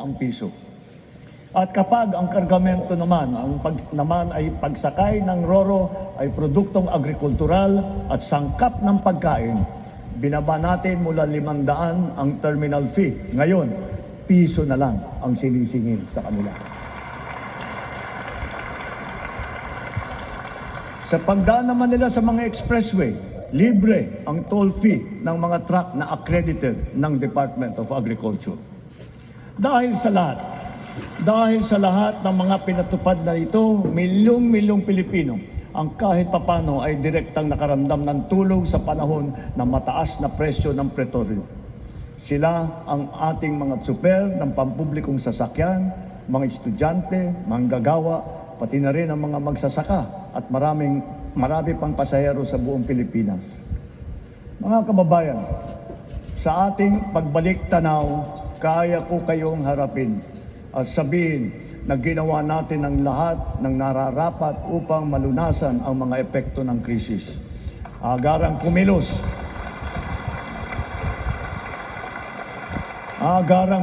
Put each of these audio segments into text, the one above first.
ang piso. At kapag ang kargamento naman, naman ay pagsakay ng roro ay produktong agrikultural at sangkap ng pagkain, binaba natin mula 500 ang terminal fee. Ngayon, piso na lang ang sinisingil sa kanila. Sa pagdaan naman nila sa mga expressway, libre ang toll fee ng mga truck na accredited ng Department of Agriculture. Dahil sa lahat ng mga pinatupad na ito, milyong-milyong Pilipino ang kahit papano ay direktang nakaramdam ng tulong sa panahon ng mataas na presyo ng petrolyo. Sila ang ating mga tsuper ng pampublikong sasakyan, mga estudyante, manggagawa, pati na rin ang mga magsasaka at marami pang pasahero sa buong Pilipinas. Mga kababayan, sa ating pagbalik tanaw, kaya ko kayong harapin at sabihin na ginawa natin ang lahat ng nararapat upang malunasan ang mga epekto ng krisis. Agarang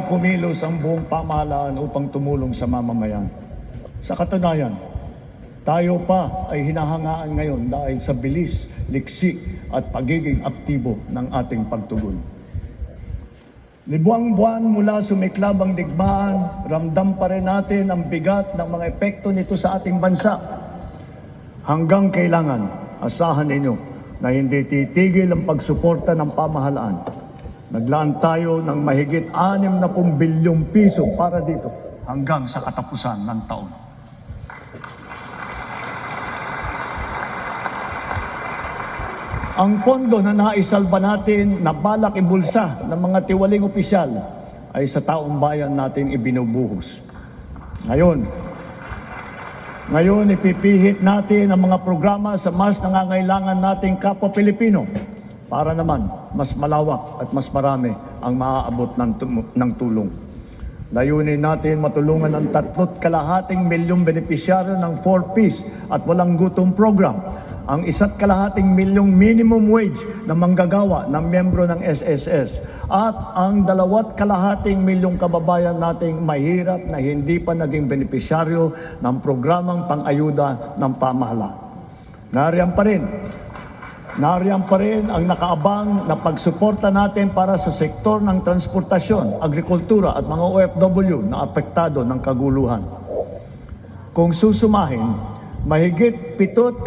kumilos ang buong pamahalaan upang tumulong sa mamamayan. Sa katunayan, tayo pa ay hinahangaan ngayon dahil sa bilis, liksi at pagiging aktibo ng ating pagtugon. Libuang-buwan mula sumiklab ang digmaan, ramdam pa rin natin ang bigat ng mga epekto nito sa ating bansa. Hanggang kailangan, asahan ninyo na hindi titigil ang pagsuporta ng pamahalaan. Naglaan tayo ng mahigit 60 bilyong piso para dito hanggang sa katapusan ng taon. Ang pondo na naisalba natin na balak ibulsa ng mga tiwaling opisyal ay sa taong bayan natin ibinubuhos. Ngayon ipipihit natin ang mga programa sa mas nangangailangan nating kapwa Pilipino para naman mas malawak at mas marami ang maaabot ng tulong. Layunin natin matulungan ang 3.2 milyong benepisyaryo ng 4Ps at walang gutom program, ang 1.2 milyong minimum wage na manggagawa ng miyembro ng SSS at ang 2.2 milyong kababayan nating mahirap na hindi pa naging benepisyaryo ng programang pang-ayuda ng pamahalaan. Nariyan pa rin ang nakaabang na pagsuporta natin para sa sektor ng transportasyon, agrikultura at mga OFW na apektado ng kaguluhan. Kung susumahin, mahigit 7.2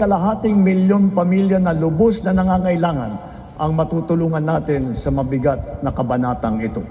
milyon pamilya na lubos na nangangailangan ang matutulungan natin sa mabigat na kabanatang ito.